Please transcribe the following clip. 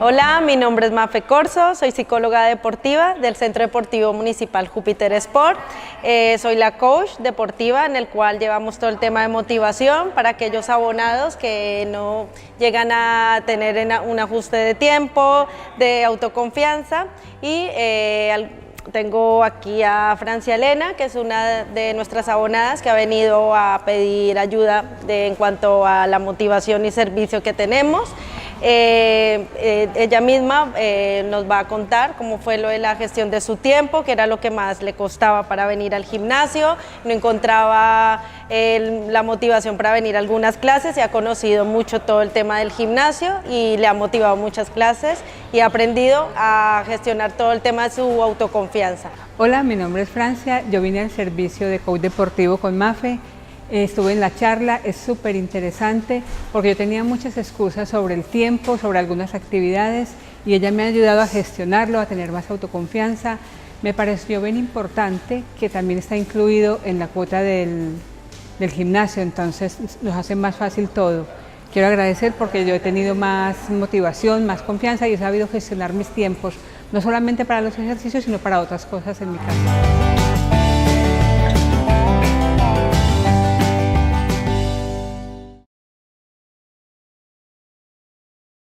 Hola, mi nombre es Mafe Corzo, soy psicóloga deportiva del Centro Deportivo Municipal Júpiter Sport. Soy la coach deportiva en el cual llevamos todo el tema de motivación para aquellos abonados que no llegan a tener un ajuste de tiempo, de autoconfianza y tengo aquí a Francia Elena, que es una de nuestras abonadas que ha venido a pedir ayuda en cuanto a la motivación y servicio que tenemos. Ella misma nos va a contar cómo fue lo de la gestión de su tiempo, que era lo que más le costaba para venir al gimnasio, no encontraba la motivación para venir a algunas clases y ha conocido mucho todo el tema del gimnasio y le ha motivado muchas clases y ha aprendido a gestionar todo el tema de su autoconfianza. Hola, mi nombre es Francia, yo vine al servicio de coach deportivo con Mafe. Estuve en la charla, es súper interesante porque yo tenía muchas excusas sobre el tiempo, sobre algunas actividades y ella me ha ayudado a gestionarlo, a tener más autoconfianza. Me pareció bien importante que también está incluido en la cuota del gimnasio, entonces nos hace más fácil todo. Quiero agradecer porque yo he tenido más motivación, más confianza y he sabido gestionar mis tiempos, no solamente para los ejercicios, sino para otras cosas en mi casa.